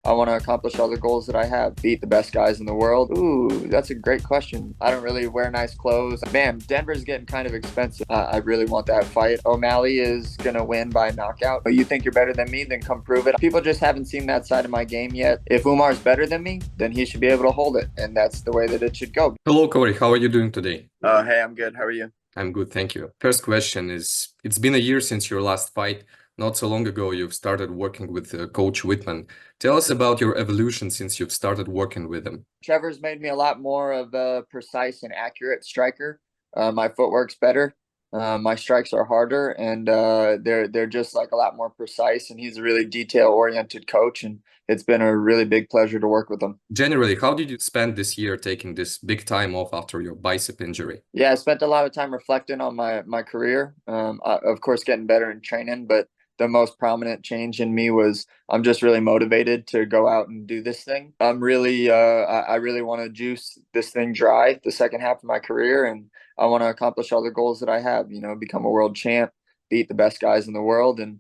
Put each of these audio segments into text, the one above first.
I want to accomplish all the goals that I have, beat the best guys in the world. Ooh, that's a great question. I don't really wear nice clothes. Man, Denver's getting kind of expensive. I really want that fight. O Malley is going to win by knockout. You think you're better than me? Then come prove it. People just haven't seen that side of my game yet. If Umar's better than me, then he should be able to hold it. And that's the way that it should go. Hello, Cory. How are you doing today? Hey, I'm good. How are you? I'm good, thank you. First question is, it's been a year since your last fight. Not so long ago, you've started working with Coach Wittman. Tell us about your evolution since you've started working with him. Trevor's made me a lot more of a precise and accurate striker. My footwork's better. My strikes are harder, and they're just like a lot more precise. And he's a really detail-oriented coach, and it's been a really big pleasure to work with him. Generally, how did you spend this year taking this big time off after your bicep injury? Yeah, I spent a lot of time reflecting on my career. Of course, getting better in training, but the most prominent change in me was I'm just really motivated to go out and do this thing. I really want to juice this thing dry the second half of my career, and I want to accomplish all the goals that I have. Become a world champ, beat the best guys in the world, and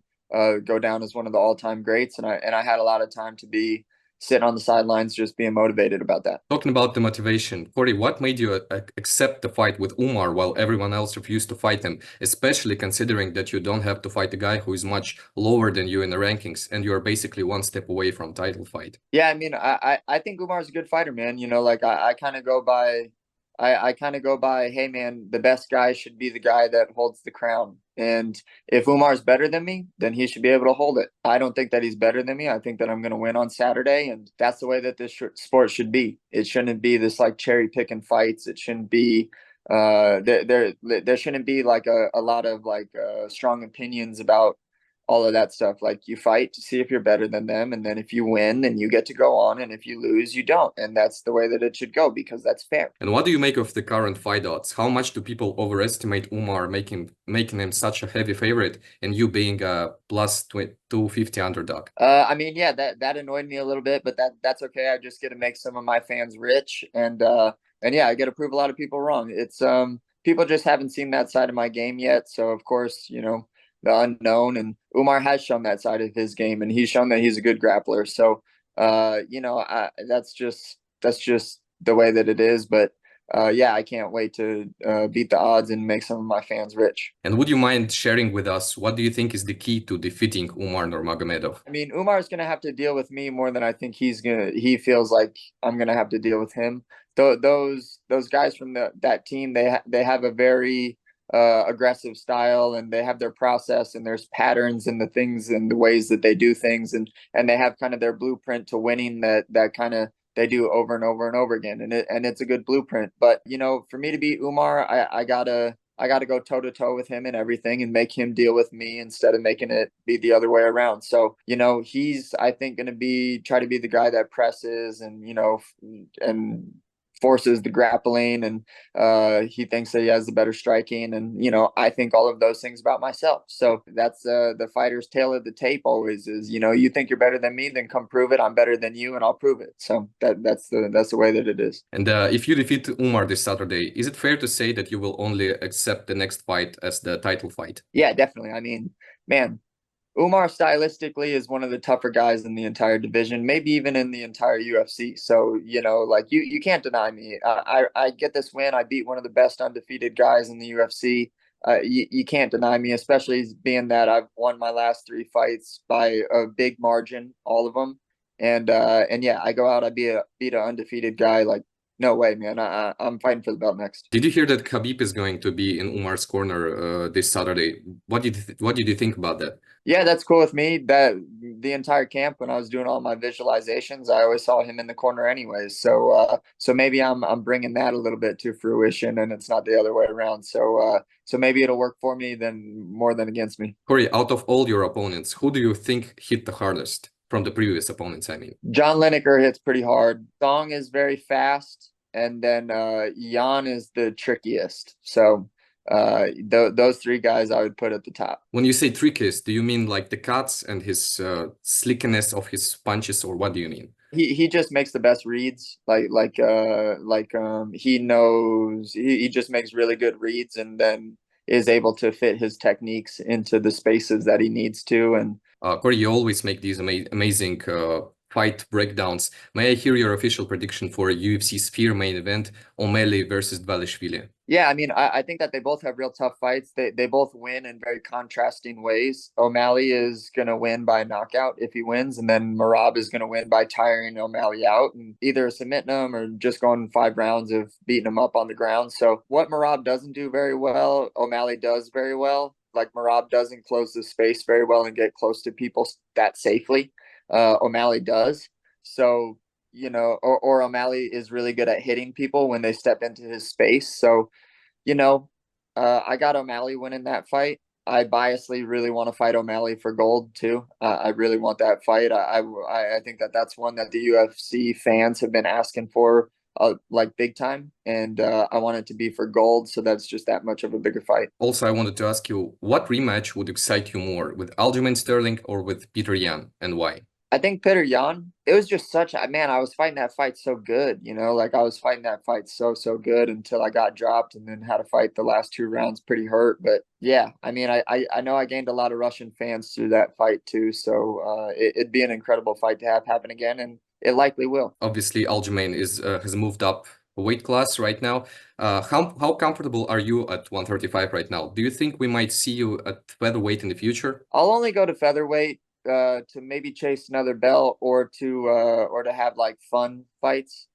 go down as one of the all-time greats. And I had a lot of time to be sitting on the sidelines, just being motivated about that. Talking about the motivation, Cory, what made you accept the fight with Umar while everyone else refused to fight him, especially considering that you don't have to fight a guy who is much lower than you in the rankings and you're basically one step away from title fight? Yeah, I mean, I think Umar's a good fighter, man. Like I kind of go by, I kind of go by, hey, man, the best guy should be the guy that holds the crown. And if Umar's better than me, then he should be able to hold it. I don't think that he's better than me. I think that I'm going to win on Saturday, and that's the way that this sport should be. It shouldn't be this like cherry picking fights. It shouldn't be there shouldn't be like a lot of like strong opinions about all of that stuff. Like you fight to see if you're better than them, and then if you win, then you get to go on, and if you lose, you don't. And that's the way that it should go because that's fair. And what do you make of the current fight odds? How much do people overestimate Umar, making him such a heavy favorite, and you being a plus 250 underdog? I mean, yeah, that annoyed me a little bit, but that's okay. I just get to make some of my fans rich, and yeah, I get to prove a lot of people wrong. It's people just haven't seen that side of my game yet. So of course, the unknown, and Umar has shown that side of his game, and he's shown that he's a good grappler. So that's just the way that it is. But yeah, I can't wait to beat the odds and make some of my fans rich. And would you mind sharing with us what do you think is the key to defeating Umar Nurmagomedov? I mean, Umar is going to have to deal with me more than I think he feels like I'm going to have to deal with him. Those guys from that team, they have a very aggressive style, and they have their process, and there's patterns and the things and the ways that they do things, and they have kind of their blueprint to winning that kind of they do over and over and over again, and it's a good blueprint. But for me to beat Umar, I gotta go toe to toe with him and everything, and make him deal with me instead of making it be the other way around. So he's, I think, going to try to be the guy that presses and forces the grappling, and he thinks that he has the better striking, and I think all of those things about myself. So that's the fighter's tale of the tape always is, you think you're better than me, then come prove it. I'm better than you, and I'll prove it. So that's the way that it is. And if you defeat Umar this Saturday, is it fair to say that you will only accept the next fight as the title fight? Yeah, definitely. I mean, man, Umar stylistically is one of the tougher guys in the entire division, maybe even in the entire UFC. So, like you can't deny me. I get this win. I beat one of the best undefeated guys in the UFC. You can't deny me, especially being that I've won my last three fights by a big margin, all of them. And yeah, I go out, beat an undefeated guy. Like, no way, man. I'm fighting for the belt next. Did you hear that Khabib is going to be in Umar's corner this Saturday? What did you think about that? Yeah, that's cool with me. That the entire camp, when I was doing all my visualizations, I always saw him in the corner anyways. So maybe I'm bringing that a little bit to fruition, and it's not the other way around. So maybe it'll work for me than more than against me. Cory, out of all your opponents, who do you think hit the hardest from the previous opponents, I mean? John Lineker hits pretty hard. Song is very fast, and then Yan is the trickiest. So those three guys I would put at the top. When you say trickiest, do you mean like the cuts and his slickiness of his punches, or what do you mean? He just makes the best reads. He knows he just makes really good reads, and then is able to fit his techniques into the spaces that he needs to. And Cory, you always make these amazing fight breakdowns, may I hear your official prediction for a UFC Sphere main event, O Malley versus Dvalishvili? Yeah, I mean, I think that they both have real tough fights. They both win in very contrasting ways. O'Malley is gonna win by knockout if he wins, and then Merab is gonna win by tiring O'Malley out and either submitting him or just going 5 rounds of beating him up on the ground. So what Merab doesn't do very well, O'Malley does very well. Like Merab doesn't close the space very well and get close to people that safely. O'Malley does. So or O'Malley is really good at hitting people when they step into his space. So, I got O'Malley winning that fight. I biasly really want to fight O'Malley for gold too. I really want that fight. I think that that's one that the UFC fans have been asking for, like big time, and I want it to be for gold. So that's just that much of a bigger fight. Also, I wanted to ask you, what rematch would excite you more, with Aljamain Sterling or with Petr Yan, and why? I think Petr Yan, it was just such a man. I was fighting that fight so good, like I was fighting that fight so good until I got dropped and then had to fight the last 2 rounds pretty hurt. But yeah, I mean, I know I gained a lot of Russian fans through that fight too. So it'd be an incredible fight to have happen again, and it likely will. Obviously, Aljamain has moved up a weight class right now. How comfortable are you at 135 right now? Do you think we might see you at featherweight in the future? I'll only go to featherweight to maybe chase another belt or to have like fun fights.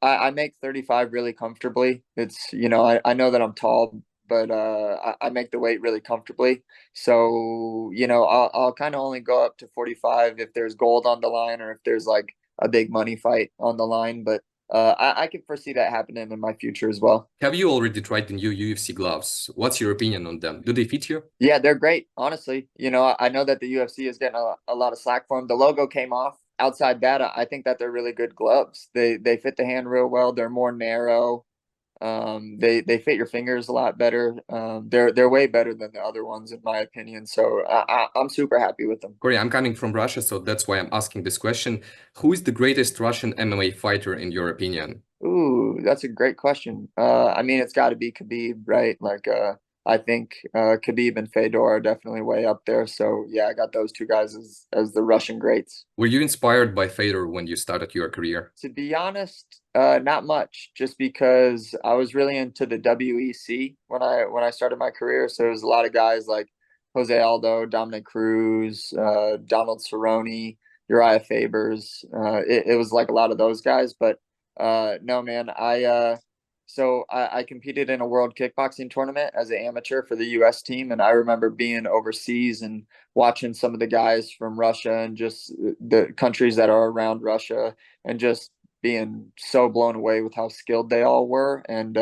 I make 35 really comfortably. It's I know that I'm tall, but I make the weight really comfortably. So I'll kind of only go up to 45 if there's gold on the line or if there's like a big money fight on the line. But I can foresee that happening in my future as well. Have you already tried the new UFC gloves? What's your opinion on them? Do they fit you? Yeah, they're great. Honestly, I know that the UFC is getting a lot of slack for them. The logo came off. Outside that, I think that they're really good gloves. They fit the hand real well. They're more narrow. They fit your fingers a lot better. They're way better than the other ones in my opinion. So I'm super happy with them. Cory, I'm coming from Russia, so that's why I'm asking this question. Who is the greatest Russian MMA fighter in your opinion? Ooh, that's a great question. I mean, it's got to be Khabib, right? Like, I think Khabib and Fedor are definitely way up there. So yeah, I got those two guys as the Russian greats. Were you inspired by Fedor when you started your career? To be honest, not much. Just because I was really into the WEC when I started my career. So there was a lot of guys like Jose Aldo, Dominic Cruz, Donald Cerrone, Uriah Fabers. It was like a lot of those guys, but no, man. I competed in a world kickboxing tournament as an amateur for the US team, and I remember being overseas and watching some of the guys from Russia and just the countries that are around Russia and just being so blown away with how skilled they all were. And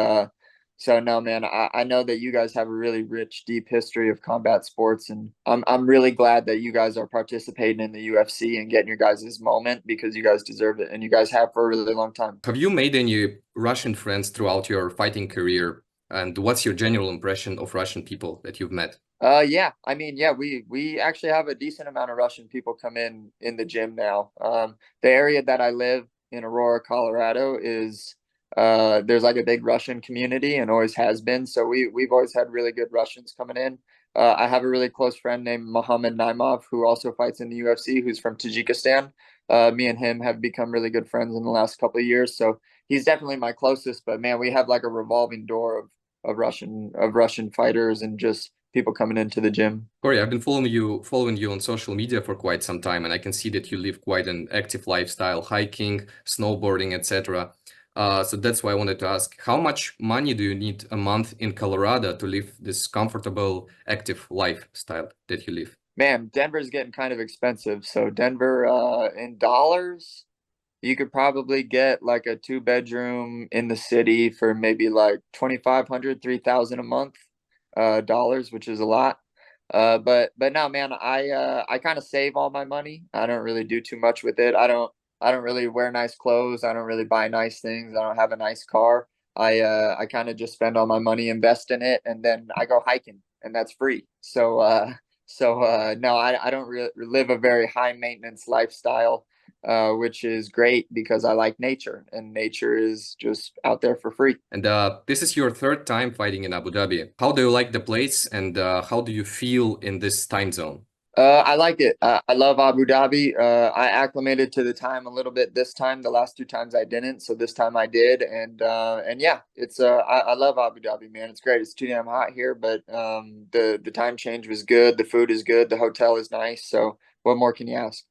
so no, man, I know that you guys have a really rich, deep history of combat sports, and I'm really glad that you guys are participating in the UFC and getting your guys' moment because you guys deserve it, and you guys have for a really long time. Have you made any Russian friends throughout your fighting career? And what's your general impression of Russian people that you've met? Yeah, I mean, yeah, we actually have a decent amount of Russian people come in the gym now. The area that I live in, Aurora, Colorado, is there's like a big Russian community and always has been. So we've always had really good Russians coming in. I have a really close friend named Mohammed Naimov who also fights in the UFC, who's from Tajikistan. Me and him have become really good friends in the last couple of years. So he's definitely my closest. But man, we have like a revolving door of Russian fighters and just people coming into the gym. Cory, I've been following you on social media for quite some time, and I can see that you live quite an active lifestyle, hiking, snowboarding, etc. So that's why I wanted to ask, how much money do you need a month in Colorado to live this comfortable, active lifestyle that you live? Man, Denver's getting kind of expensive. So Denver, in dollars, you could probably get like a 2 bedroom in the city for maybe like 2,500, 3,000 a month, dollars, which is a lot. But no, man, I kind of save all my money. I don't really do too much with it. I don't really wear nice clothes. I don't really buy nice things. I don't have a nice car. I kind of just spend all my money, invest in it, and then I go hiking, and that's free. So no, I don't really live a very high maintenance lifestyle, which is great because I like nature, and nature is just out there for free. And this is your third time fighting in Abu Dhabi. How do you like the place, and how do you feel in this time zone? I like it. I love Abu Dhabi. I acclimated to the time a little bit this time. The last two times I didn't, so this time I did, and yeah, it's I love Abu Dhabi, man. It's great. It's too damn hot here, but the time change was good. The food is good. The hotel is nice. So what more can you ask?